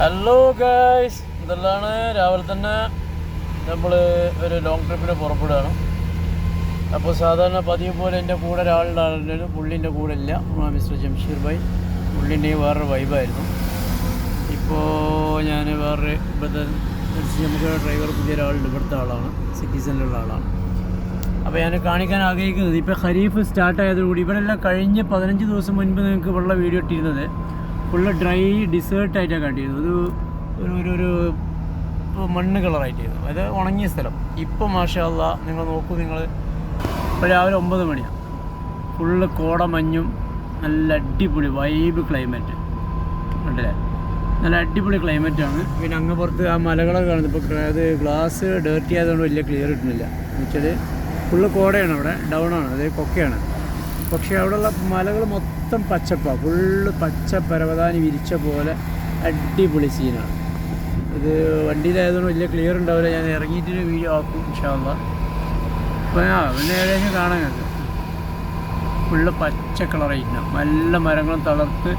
Hello guys, ഇതെല്ലാം രാവിലെ തന്നെ നമ്മൾ ഒരു ലോങ് ട്രിപ്പിന് പുറപ്പെടുകയാണ്. അപ്പോൾ സാധാരണ പതിവ് പോലെ എൻ്റെ കൂടെ ഒരാളുണ്ടായിരുന്നു. പുള്ളിൻ്റെ കൂടെ ഇല്ല, മിസ്റ്റർ ജംഷീർ ഭായ്. പുള്ളിൻ്റെ വേറൊരു വൈബായിരുന്നു. ഇപ്പോൾ ഞാൻ വേറൊരു ഇവിടുത്തെ നമുക്ക് ഡ്രൈവർ പുതിയ ഒരാളുണ്ട്, ഇവിടുത്തെ ആളാണ്, സിറ്റിസണിലുള്ള ആളാണ്. അപ്പോൾ ഞാൻ കാണിക്കാൻ ആഗ്രഹിക്കുന്നത്, ഇപ്പോൾ ഖരീഫ് സ്റ്റാർട്ടായതോടുകൂടി ഇവിടെ എല്ലാം കഴിഞ്ഞ് 15 ദിവസം മുൻപ് നിങ്ങൾക്ക് ഉള്ള വീഡിയോ ഇട്ടിരുന്നത് ഫുള്ള് ഡ്രൈ ഡിസേർട്ടായിട്ടാണ് കാട്ടിയിരുന്നത്. ഒരു മണ്ണ് കളറായിട്ടായിരുന്നു, അത് ഉണങ്ങിയ സ്ഥലം. ഇപ്പോൾ മാഷാ അല്ലാ നിങ്ങൾ നോക്കൂ, നിങ്ങൾ ഇപ്പോൾ രാവിലെ 9 മണിയാണ്, ഫുള്ള് കോടമഞ്ഞും നല്ല അടിപൊളി വൈബ് ക്ലൈമറ്റ് ഉണ്ടല്ലേ, നല്ല അടിപൊളി ക്ലൈമറ്റാണ്. പിന്നെ അങ്ങ് പുറത്ത് ആ മലകളൊക്കെ കാണുന്നത്. ഇപ്പോൾ അത് ഗ്ലാസ് ഡേർട്ടി ആയതുകൊണ്ട് വലിയ ക്ലിയർ കിട്ടുന്നില്ല. എന്ന് വെച്ചാൽ ഫുള്ള് കോടയാണ്, അവിടെ ഡൗണാണ്, അതായത് കൊക്കയാണ്. പക്ഷേ അവിടെയുള്ള മലകൾ മൊത്തം പച്ചപ്പാണ്, ഫുള്ള് പച്ച പരവതാനി വിരിച്ച പോലെ അടിപൊളി സീനാണ്. ഇത് വണ്ടിയിലായതുകൊണ്ട് വലിയ ക്ലിയർ ഉണ്ടാവില്ല, ഞാൻ ഇറങ്ങിയിട്ട് വീഡിയോ ആക്കും ഇൻഷാ അല്ലാ. അപ്പോൾ പിന്നെ ഏകദേശം കാണാൻ കഴിയും, ഫുള്ള് പച്ച കളറായിരിക്കണം, നല്ല മരങ്ങളും തളർത്ത്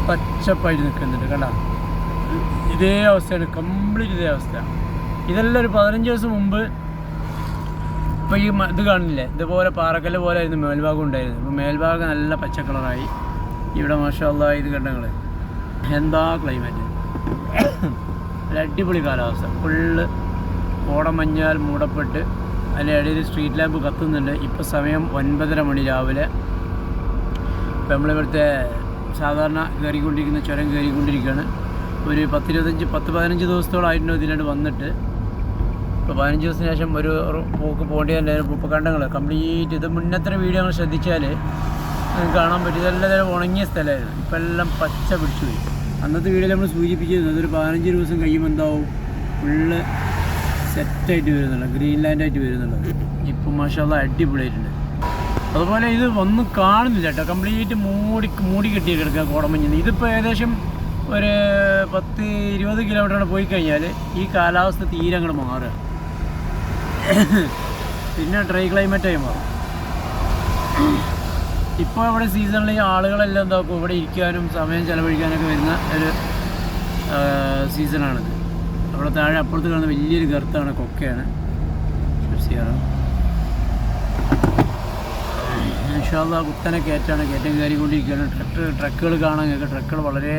പച്ചപ്പായിട്ട് നിൽക്കുന്നുണ്ട്. കണ്ട, ഇതേ അവസ്ഥയാണ്, കംപ്ലീറ്റ് ഇതേ അവസ്ഥയാണ്. ഇതെല്ലാം ഒരു 15 ദിവസം മുമ്പ് ഇപ്പോൾ ഈ ഇത് കാണില്ലേ, ഇതുപോലെ പാറക്കല്ല് പോലെ ആയിരുന്നു മേൽഭാഗം ഉണ്ടായിരുന്നു. ഇപ്പോൾ മേൽഭാഗം നല്ല പച്ച കളറായി. ഇവിടെ മാഷാ അല്ലാ ഇത് കണ്ടങ്ങൾ എന്താ ക്ലൈമറ്റ്, നല്ല അടിപൊളി കാലാവസ്ഥ. ഫുള്ള് കോടമഞ്ഞാൽ മൂടപ്പെട്ട് അതിൻ്റെ ഇടയിൽ സ്ട്രീറ്റ് ലാമ്പ് കത്തുന്നുണ്ട്. ഇപ്പോൾ സമയം 9:30 മണി രാവിലെ. ഇപ്പോൾ നമ്മളിവിടുത്തെ സാധാരണ കയറിക്കൊണ്ടിരിക്കുന്ന ചുരം കയറിക്കൊണ്ടിരിക്കുകയാണ്. ഒരു 10-15 ദിവസത്തോളമായിരുന്നു ഇതിലാണ്ട് വന്നിട്ട്. ഇപ്പോൾ 15 ദിവസത്തിന് ശേഷം ഒരു പോക്ക് പോകേണ്ടതല്ലായിരുന്നു. ഇപ്പോൾ കണ്ടങ്ങൾ കംപ്ലീറ്റ് ഇത് മുന്നത്തെ വീഡിയോ നമ്മൾ ശ്രദ്ധിച്ചാൽ കാണാൻ പറ്റും, ഇതെല്ലാം ഉണങ്ങിയ സ്ഥലമായിരുന്നു. ഇപ്പോൾ എല്ലാം പച്ച പിടിച്ചു പോയി. അന്നത്തെ വീഡിയോ നമ്മൾ സൂചിപ്പിച്ചിരുന്നത് അതൊരു 15 ദിവസം കഴിയുമ്പോൾ എന്താവും, ഫുള്ള് സെറ്റായിട്ട് വരുന്നുള്ളത്, ഗ്രീൻ ലാൻഡായിട്ട് വരുന്നുള്ളത്. ഇപ്പം മാഷാ അല്ലാ അടിപൊളിയായിട്ടുണ്ട്. അതുപോലെ ഇത് ഒന്നും കാണുന്നില്ല കേട്ടോ, കംപ്ലീറ്റ് മൂടി കെട്ടി കിടക്കുക കോടമഞ്ഞിന്. ഇതിപ്പോൾ ഏകദേശം ഒരു 10-20 കിലോമീറ്റർ പോയി കഴിഞ്ഞാൽ ഈ കാലാവസ്ഥ തീരെ അങ്ങോട്ട് മാറുക, പിന്നെ ഡ്രൈ ക്ലൈമറ്റായി മാറും. ഇപ്പോൾ ഇവിടെ സീസണിൽ ആളുകളെല്ലാം എന്താക്കും, ഇവിടെ ഇരിക്കാനും സമയം ചിലവഴിക്കാനൊക്കെ വരുന്ന ഒരു സീസണാണിത്. അവിടെ താഴെ അപ്പുറത്ത് കാണുന്ന വലിയൊരു ഗർത്താണ്, കൊക്കയാണ്. ഇൻഷാ അല്ലാ കുത്തനെ കയറ്റം കയറിക്കൊണ്ടിരിക്കുകയാണ്. ട്രക്കുകൾ കാണാൻ കേൾക്കുക, ട്രക്കുകൾ വളരെ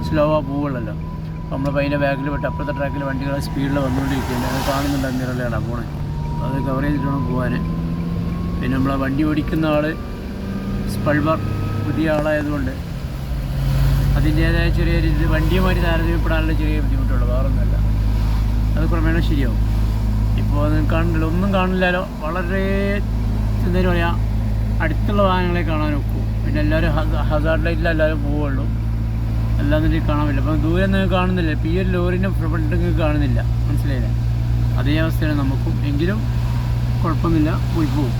സ്ലോ ആ പോവുള്ളല്ലോ. അപ്പോൾ നമ്മളിപ്പോൾ അതിൻ്റെ ബാക്കിൽ വിട്ട് അപ്പുറത്തെ ട്രാക്കിൽ വണ്ടികൾ സ്പീഡിൽ വന്നുകൊണ്ടിരിക്കുകയാണ്. അത് കാണുന്നുണ്ട്, അന്നിറലാണ് പോണേ, അത് കവർ ചെയ്തിട്ട് വേണം പോകാൻ. പിന്നെ നമ്മളെ വണ്ടി ഓടിക്കുന്ന ആൾ സ്പൾബർ പുതിയ ആളായതുകൊണ്ട് അതിൻ്റേതായ ചെറിയൊരു ഇത് വണ്ടിയുമായിട്ട് താരതമ്യപ്പെടാനുള്ള ചെറിയ ബുദ്ധിമുട്ടുള്ളൂ, വേറൊന്നുമല്ല. അത് ക്രമേണ ശരിയാവും. ഇപ്പോൾ അത് കാണില്ല, ഒന്നും കാണില്ലല്ലോ, വളരെ എന്തായാലും പറയാം അടുത്തുള്ള വാഹനങ്ങളെ കാണാൻ ഒക്കും. പിന്നെ എല്ലാവരും ഹസാർഡ് ലൈറ്റിൽ എല്ലാവരും പോവുള്ളൂ, എല്ലാം തന്നെ കാണാൻ പറ്റില്ല. അപ്പം ദൂരെ നിങ്ങൾക്ക് കാണുന്നില്ല, ഇപ്പോൾ ഈ ഒരു ലോറിൻ്റെ ഫ്രണ്ട് നിങ്ങൾക്ക് കാണുന്നില്ല, മനസ്സിലായില്ലേ? അതേ അവസ്ഥയാണ് നമുക്കും, എങ്കിലും കുഴപ്പമൊന്നുമില്ല, പോയി പോവും.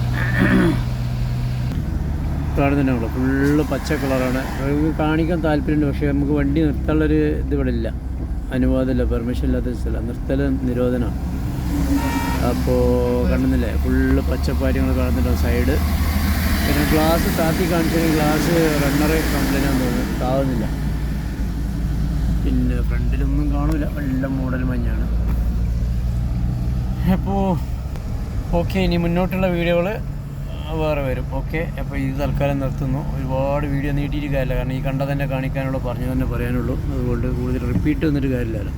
കാണുന്നുണ്ടാവുള്ളൂ, ഫുള്ള് പച്ച കളറാണ്. നമുക്ക് കാണിക്കാൻ താല്പര്യമുണ്ട്, പക്ഷേ നമുക്ക് വണ്ടി നിർത്താനുള്ളൊരു ഇത് ഇവിടെ ഇല്ല, അനുവാദമില്ല, പെർമിഷൻ ഇല്ലാത്ത സ്ഥലം, നിർത്തൽ നിരോധനമാണ്. അപ്പോൾ കാണുന്നില്ലേ, ഫുള്ള് പച്ചപ്പാര്യങ്ങൾ കാണുന്നുണ്ടാവും സൈഡ്. പിന്നെ ഗ്ലാസ് താത്തി കാണിച്ചാൽ ഗ്ലാസ് റണ്ണറ് കംപ്ലൈൻ്റ് ആണെന്ന് തോന്നുന്നു, താവുന്നില്ല. പിന്നെ ഫ്രണ്ടിലൊന്നും കാണില്ല, എല്ലാം മോഡൽ മഞ്ഞാണ്. അപ്പോൾ ഓക്കെ, ഇനി മുന്നോട്ടുള്ള വീഡിയോകൾ വേറെ വരും. ഓക്കെ, അപ്പോൾ ഇത് തൽക്കാലം നിർത്തുന്നു. ഒരുപാട് വീഡിയോ നീട്ടിയിട്ട് കാര്യമില്ല, കാരണം ഈ കണ്ട തന്നെ കാണിക്കാനുള്ളൂ, പറഞ്ഞു തന്നെ പറയാനുള്ളൂ. അതുകൊണ്ട് കൂടുതൽ റിപ്പീറ്റ് വന്നിട്ട് കാര്യമില്ലല്ലോ.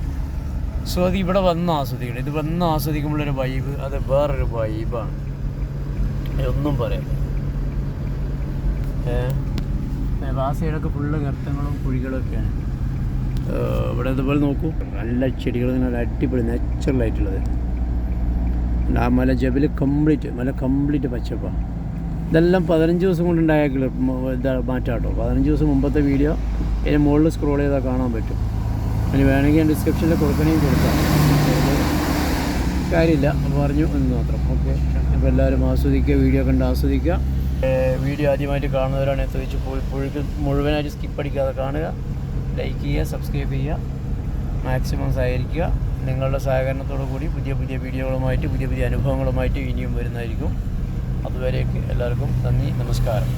സോ അത് ഇവിടെ വന്ന് ആസ്വദിക്കണം. ഇത് വന്ന് ആസ്വദിക്കുമ്പോഴൊരു വൈബ്, അത് വേറൊരു വൈബാണ്, ഒന്നും പറയാം. ആ സൈഡൊക്കെ ഫുള്ള് ഗർത്തങ്ങളും കുഴികളൊക്കെയാണ്. ഇവിടെ ഇതുപോലെ നോക്കൂ, നല്ല ചെടികൾ, നല്ല അടിപൊളി നാച്ചുറലായിട്ടുള്ളത്. ആ മല ജബൽ കംപ്ലീറ്റ് പച്ചപ്പാണ്. ഇതെല്ലാം 15 ദിവസം കൊണ്ടുണ്ടായ മാറ്റാട്ടോ. 15 ദിവസം മുമ്പത്തെ വീഡിയോ ഇതിന് മുകളിൽ സ്ക്രോൾ ചെയ്താൽ കാണാൻ പറ്റും. അതിന് വേണമെങ്കിൽ ഞാൻ ഡിസ്ക്രിപ്ഷനിൽ കൊടുക്കണമെങ്കിൽ കൊടുക്കാം, കാര്യമില്ല, പറഞ്ഞു എന്ന് മാത്രം. ഓക്കെ, അപ്പോൾ എല്ലാവരും ആസ്വദിക്കുക, വീഡിയോ കണ്ട് ആസ്വദിക്കുക. വീഡിയോ ആദ്യമായിട്ട് കാണുന്നവരാണ് തീർച്ചയായും മുഴുവനായിട്ട് സ്കിപ്പ് അടിക്കാതെ കാണുക, ലൈക്ക് ചെയ്യുക, സബ്സ്ക്രൈബ് ചെയ്യുക, മാക്സിമം സഹകരിക്കുക. നിങ്ങളുടെ സഹകരണത്തോടു കൂടി പുതിയ വീഡിയോകളുമായിട്ട് പുതിയ അനുഭവങ്ങളുമായിട്ട് ഇനിയും വരുന്നതായിരിക്കും. അതുവരേക്ക് എല്ലാവർക്കും നന്ദി, നമസ്കാരം.